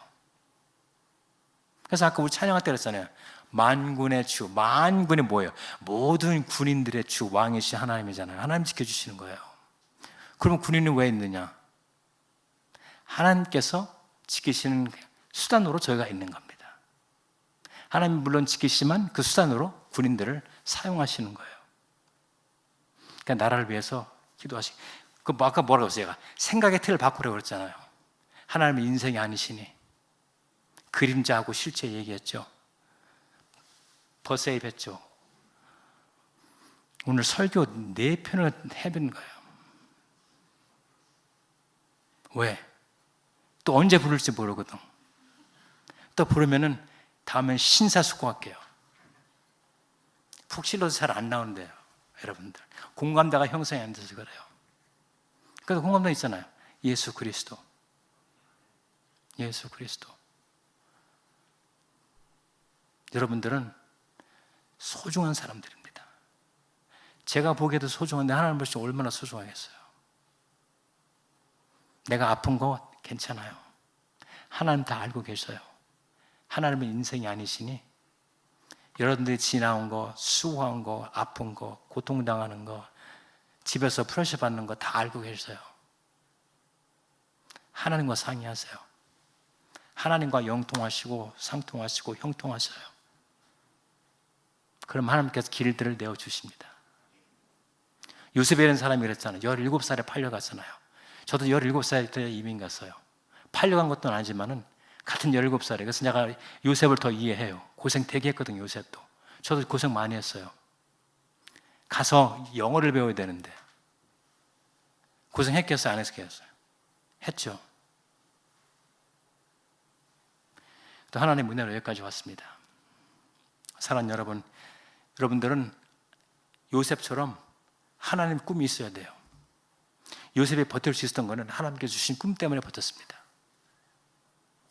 그래서 아까 우리 찬양할 때 그랬잖아요. 만군의 주, 만군이 뭐예요? 모든 군인들의 주, 왕이신 하나님이잖아요. 하나님 지켜주시는 거예요. 그러면 군인은 왜 있느냐? 하나님께서 지키시는 수단으로 저희가 있는 겁니다. 하나님 물론 지키시지만 그 수단으로 군인들을 사용하시는 거예요. 그러니까 나라를 위해서 기도하시. 아까 뭐라고 했어요? 제가 생각의 틀을 바꾸라고 그랬잖아요. 하나님의 인생이 아니시니 그림자하고 실제 얘기했죠. 버세입 했죠. 오늘 설교 4편을 해본 거예요. 왜? 또 언제 부를지 모르거든. 또 부르면은 다음엔 신사숙고할게요. 푹 실러도 잘 안 나오는데요, 여러분들. 공감대가 형성이 안 돼서 그래요. 그래서 공감대 있잖아요. 예수 그리스도. 예수 그리스도. 여러분들은 소중한 사람들입니다. 제가 보기에도 소중한데 하나님 보시면 얼마나 소중하겠어요. 내가 아픈 거 괜찮아요. 하나님 다 알고 계셔요. 하나님은 인생이 아니시니 여러분들이 지나온 거, 수고한 거, 아픈 거, 고통당하는 거, 집에서 프레셔 받는 거 다 알고 계셔요. 하나님과 상의하세요. 하나님과 영통하시고 상통하시고 형통하셔요. 그럼 하나님께서 길들을 내어주십니다. 요셉이라는 사람이 그랬잖아요. 17살에 팔려갔잖아요. 저도 17살 때 이민 갔어요. 팔려간 것도 아니지만은 같은 17살에. 그래서 내가 요셉을 더 이해해요. 고생 되게 했거든요, 요셉도. 저도 고생 많이 했어요. 가서 영어를 배워야 되는데 고생했겠어요, 안 했겠어요? 했죠. 또 하나님 은혜로 여기까지 왔습니다. 사랑하는 여러분, 여러분들은 요셉처럼 하나님 꿈이 있어야 돼요. 요셉이 버틸 수 있었던 것은 하나님께서 주신 꿈 때문에 버텼습니다.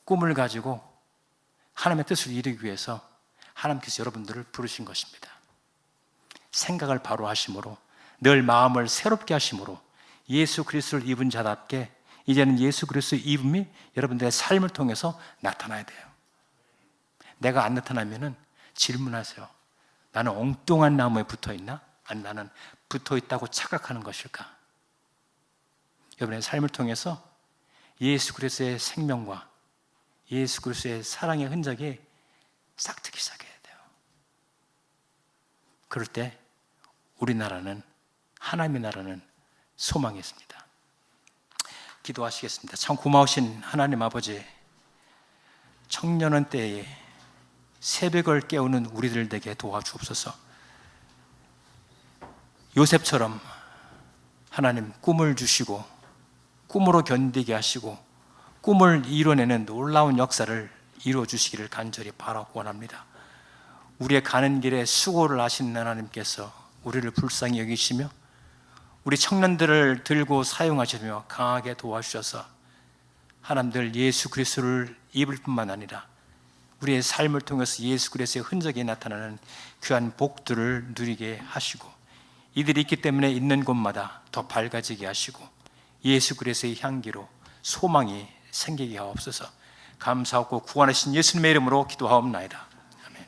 꿈을 가지고 하나님의 뜻을 이루기 위해서 하나님께서 여러분들을 부르신 것입니다. 생각을 바로 하심으로, 늘 마음을 새롭게 하심으로 예수 그리스도를 입은 자답게 이제는 예수 그리스도의 입음이 여러분들의 삶을 통해서 나타나야 돼요. 내가 안 나타나면은 질문하세요. 나는 엉뚱한 나무에 붙어있나? 아니 나는 붙어있다고 착각하는 것일까? 여러분의 삶을 통해서 예수 그리스도의 생명과 예수 그리스도의 사랑의 흔적이 싹트기 시작해야 돼요. 그럴 때 우리나라는, 하나님의 나라는 소망이 있습니다. 기도하시겠습니다. 참 고마우신 하나님 아버지, 청년원 때에 새벽을 깨우는 우리들 되게 도와주옵소서. 요셉처럼 하나님 꿈을 주시고 꿈으로 견디게 하시고 꿈을 이뤄내는 놀라운 역사를 이루어 주시기를 간절히 바라고 원합니다. 우리의 가는 길에 수고를 하시는 하나님께서 우리를 불쌍히 여기시며 우리 청년들을 들고 사용하시며 강하게 도와주셔서 하나님들 예수 그리스도를 입을 뿐만 아니라 우리의 삶을 통해서 예수 그리스도의 흔적이 나타나는 귀한 복들을 누리게 하시고 이들이 있기 때문에 있는 곳마다 더 밝아지게 하시고 예수 그리스도의 향기로 소망이 생기게 하옵소서. 감사하고 구원하신 예수님의 이름으로 기도하옵나이다. 아멘.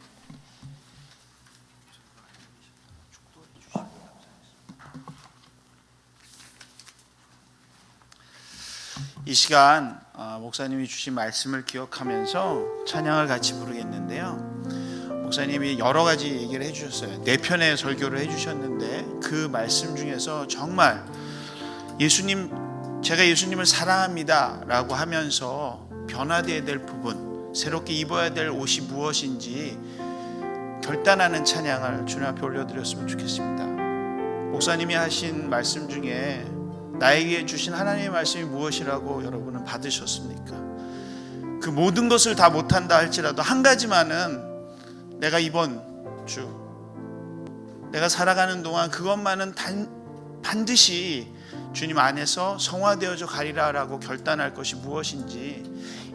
이 시간 목사님이 주신 말씀을 기억하면서 찬양을 같이 부르겠는데요. 목사님이 여러 가지 얘기를 해주셨어요. 4편의 설교를 해주셨는데 그 말씀 중에서 정말 제가 예수님을 사랑합니다 라고 하면서 변화되어야 될 부분, 새롭게 입어야 될 옷이 무엇인지 결단하는 찬양을 주님 앞에 올려드렸으면 좋겠습니다. 목사님이 하신 말씀 중에 나에게 주신 하나님의 말씀이 무엇이라고 여러분은 받으셨습니까? 그 모든 것을 다 못한다 할지라도 한 가지만은 내가 이번 주 내가 살아가는 동안 그것만은 반드시 주님 안에서 성화되어져 가리라라고 결단할 것이 무엇인지,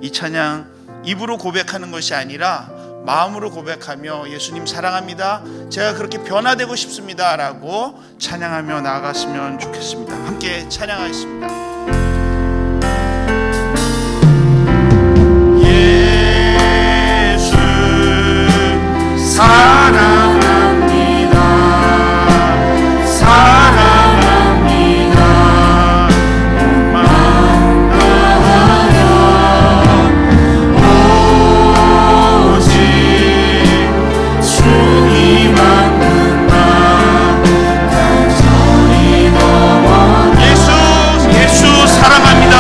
이 찬양 입으로 고백하는 것이 아니라 마음으로 고백하며 예수님 사랑합니다, 제가 그렇게 변화되고 싶습니다 라고 찬양하며 나아갔으면 좋겠습니다. 함께 찬양하겠습니다. 예수 사랑합니다, 사랑합니다, 마음 다하여 오직 주님만 묻나 간절히 너와 예수 사랑합니다.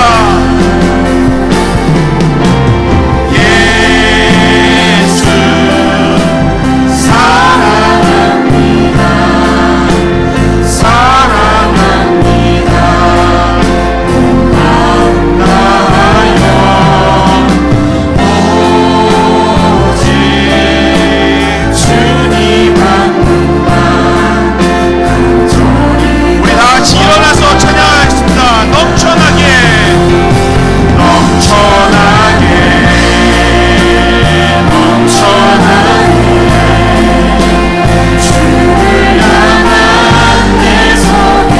예수 사랑합니다, 사랑합니다, 마음 다하여 오직 주님만 묻나 간절히. 우리 다 같이 일어나서 찬양하겠습니다. 넘쳐나게 넘쳐나게 넘쳐나게 주를 향한 내 손에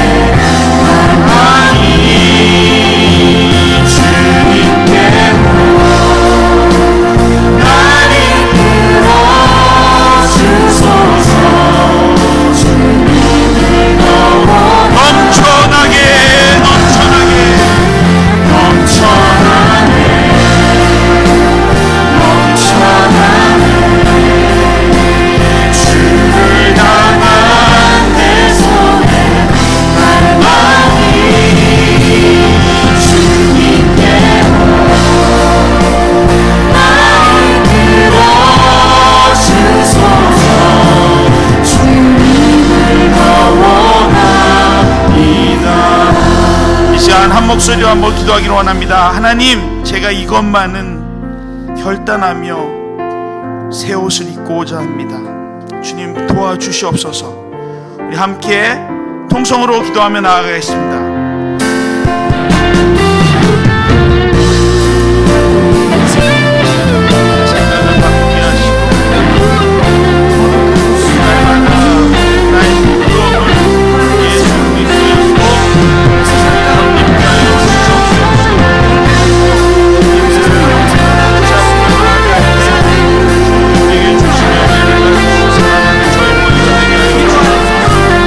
나아가니 주님께로 나를 이끌어 주소서. 주님을 넘어 넘쳐나게 넘쳐나게 넘쳐나게 넘쳐나게 주를 향한 내 손에 나아가니 주님께로 나를 이끌어 주소서. 주님을 넘어갑니다. 이 시간 한 목소리로 한번 기도하기를 원합니다. 하나님, 제가 이것만은 결단하며 새 옷을 입고자 합니다. 주님 도와주시옵소서. 우리 함께 통성으로 기도하며 나아가겠습니다. 생각을 바꾸게 하시고 날마다 나의 부끄러움을 예수 그리스도로 하나님께 하여 주시옵소서.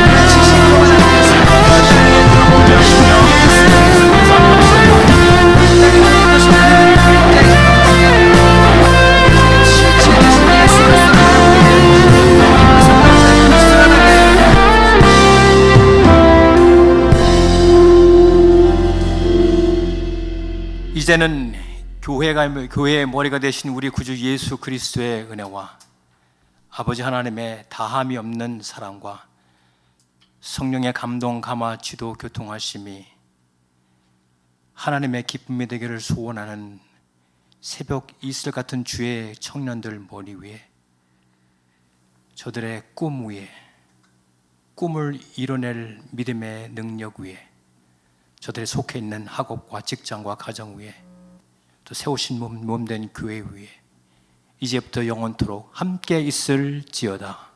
우리에게 주시며 사랑하는 저희 모두가 되게 하여 이제는 교회의 머리가 되신 우리 구주 예수 그리스도의 은혜와 아버지 하나님의 다함이 없는 사랑과 성령의 감동, 감화, 지도, 교통하심이 하나님의 기쁨이 되기를 소원하는 새벽 이슬 같은 주의 청년들 머리 위에, 저들의 꿈 위에, 꿈을 이뤄낼 믿음의 능력 위에, 저들이 속해 있는 학업과 직장과 가정 위에, 또 세우신 몸된 교회 위에 이제부터 영원토록 함께 있을지어다.